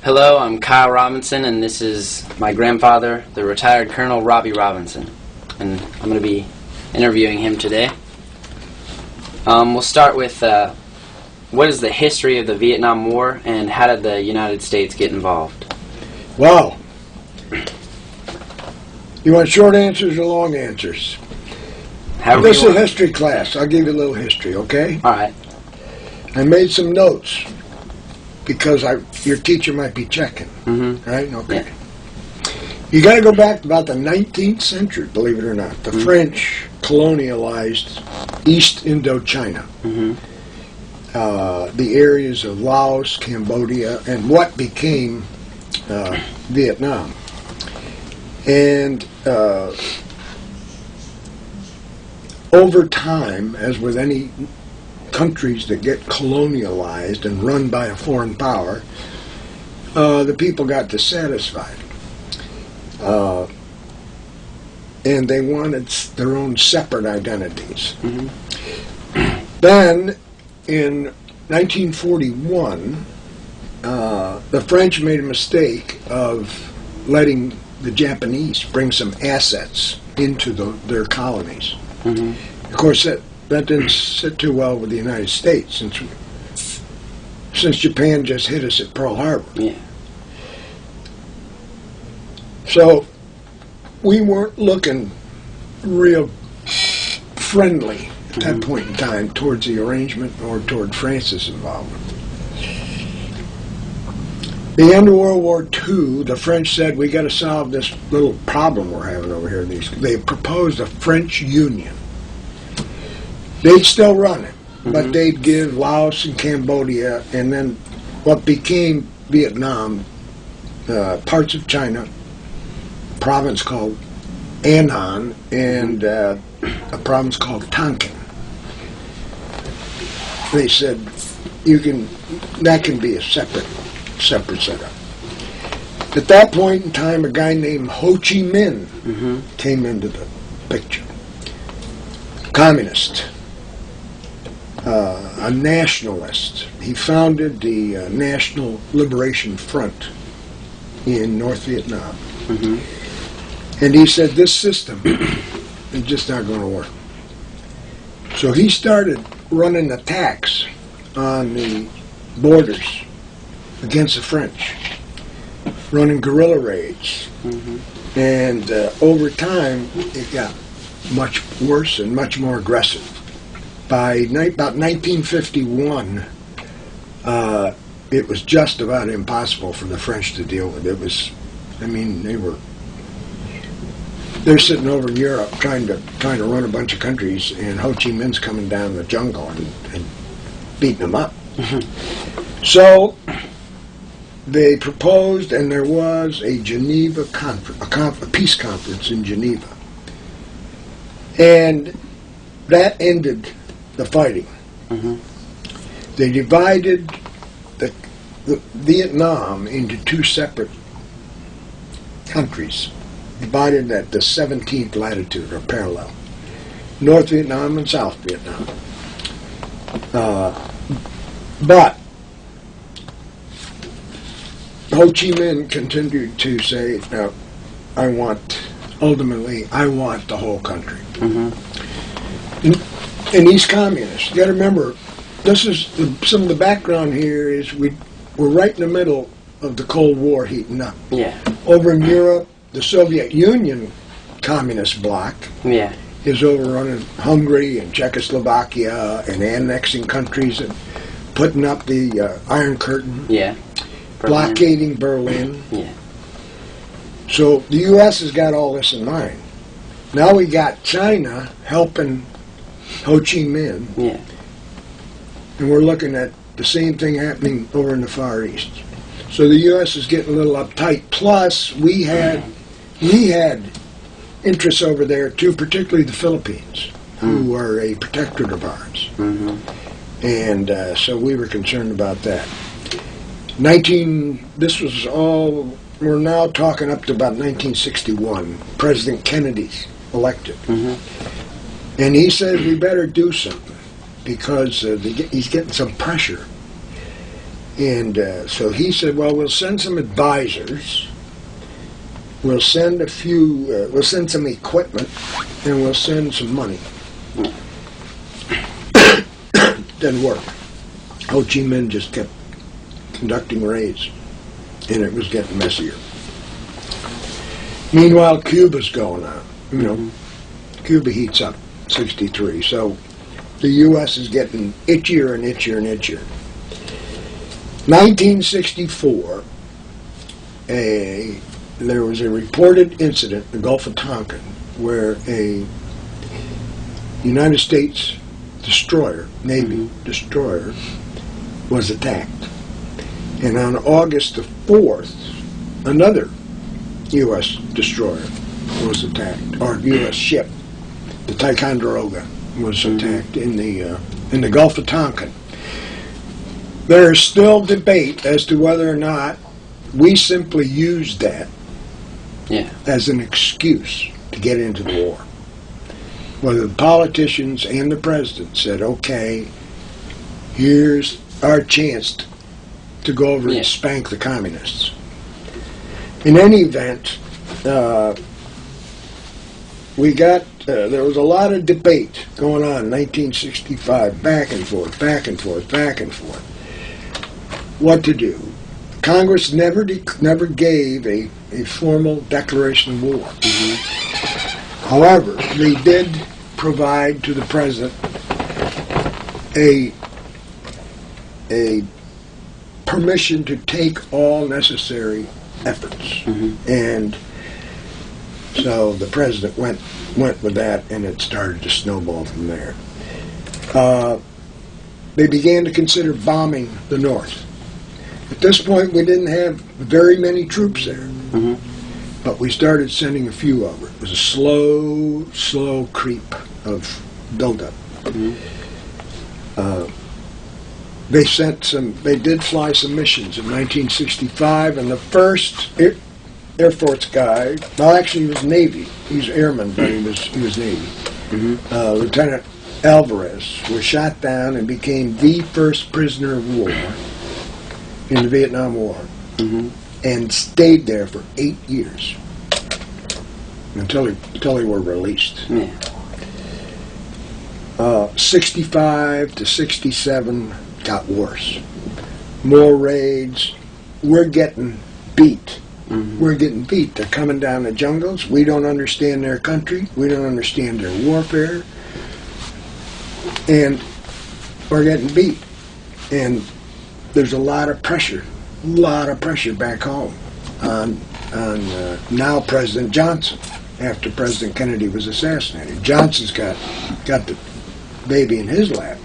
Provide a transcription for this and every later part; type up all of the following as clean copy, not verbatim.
Hello, I'm Kyle Robinson, and this is my grandfather, the retired Colonel Robbie Robinson. And I'm going to be interviewing him today. We'll start with what is the history of the Vietnam War, and how did the United States get involved? Wow. You want short answers or long answers? This is a history class. I'll give you a little history, okay? All right. I made some notes because your teacher might be checking. Mm-hmm. Right? Okay. Yeah. You got to go back to about the 19th century, believe it or not. The French colonialized East Indochina. Mm-hmm. The areas of Laos, Cambodia, and what became Vietnam. And over time, as with any countries that get colonialized and run by a foreign power, the people got dissatisfied. And they wanted their own separate identities. Mm-hmm. Then, in 1941, the French made a mistake of letting the Japanese bring some assets into their colonies. Mm-hmm. Of course, that didn't sit too well with the United States since Japan just hit us at Pearl Harbor. Yeah. So we weren't looking real friendly at that point in time towards the arrangement or toward France's involvement. The end of World War II, the French said, we got to solve this little problem we're having over here. They proposed a French Union. They'd still run it, but they'd give Laos and Cambodia, and then what became Vietnam, parts of China, a province called An Han, and a province called Tonkin. They said, that can be a separate setup. At that point in time, a guy named Ho Chi Minh came into the picture. Communist. A nationalist. He founded the National Liberation Front in North Vietnam. Mm-hmm. And he said, this system is just not going to work. So he started running attacks on the borders against the French, running guerrilla raids. Mm-hmm. And over time, it got much worse and much more aggressive. By about 1951, it was just about impossible for the French to deal with. They're sitting over in Europe trying to run a bunch of countries, and Ho Chi Minh's coming down the jungle and beating them up. Mm-hmm. So they proposed, and there was a Geneva conference, a peace conference in Geneva, and that ended the fighting. Mm-hmm. They divided the Vietnam into two separate countries, divided at the 17th latitude or parallel, North Vietnam and South Vietnam. But Ho Chi Minh continued to say, I want the whole country. Mm-hmm. And he's communist. You got to remember, this is some of the background here is we're right in the middle of the Cold War heating up. Yeah. Over in Europe, the Soviet Union communist bloc is overrunning Hungary and Czechoslovakia and annexing countries and putting up the Iron Curtain. Yeah. Blockading Berlin. Yeah. So the U.S. has got all this in mind. Now we got China helping Ho Chi Minh. Yeah. And we're looking at the same thing happening over in the Far East. So the U.S. is getting a little uptight. Plus, we had interests over there too, particularly the Philippines, who are a protectorate of ours. Mm-hmm. And so we were concerned about that. We're now talking up to about 1961. President Kennedy's elected. Mm-hmm. And he says we better do something because he's getting some pressure. And so he said, well, we'll send some advisors, we'll send we'll send some equipment, and we'll send some money. Didn't work. Ho Chi Minh just kept conducting raids, and it was getting messier. Meanwhile, Cuba's going on. You know, Cuba heats up, 63. So the U.S. is getting itchier and itchier and itchier. 1964, there was a reported incident in the Gulf of Tonkin where a United States destroyer, Navy destroyer, was attacked. And on August the 4th, another U.S. destroyer was attacked, or U.S. ship, the Ticonderoga, was attacked in the Gulf of Tonkin. There is still debate as to whether or not we simply used that as an excuse to get into the war. Whether the politicians and the president said, okay, here's our chance to go over and spank the communists. In any event, there was a lot of debate going on in 1965, back and forth, back and forth, back and forth. What to do? Congress never gave a formal declaration of war. However, they did provide to the president a permission to take all necessary efforts, and so the president went with that, and it started to snowball from there. They began to consider bombing the North. At this point, we didn't have very many troops there, but we started sending a few over. It was a slow creep of buildup. They did fly some missions in 1965, and the first Air Force guy, well, actually he was Navy. He was airman, but he was Navy. Lieutenant Alvarez was shot down and became the first prisoner of war in the Vietnam War, and stayed there for 8 years until they were released. 65 to 67 got worse. More raids. We're getting beat. We're getting beat. They're coming down the jungles. We don't understand their country. We don't understand their warfare. And we're getting beat. And there's a lot of pressure back home on now President Johnson, after President Kennedy was assassinated. Johnson's got the baby in his lap.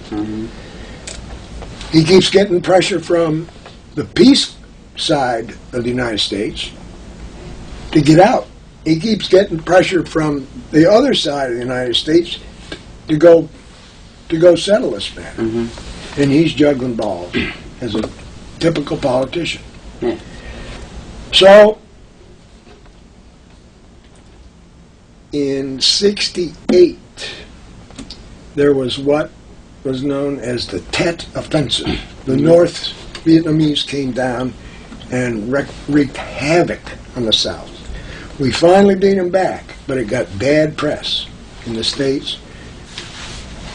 He keeps getting pressure from the peace side of the United States to get out. He keeps getting pressure from the other side of the United States to go settle this matter. And he's juggling balls as a typical politician. So, in 1968, there was what was known as the Tet Offensive. The North Vietnamese came down and wreaked havoc on the South. We finally beat them back, but it got bad press in the States.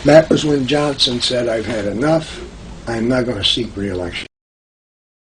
That was when Johnson said, I've had enough. I'm not going to seek re-election.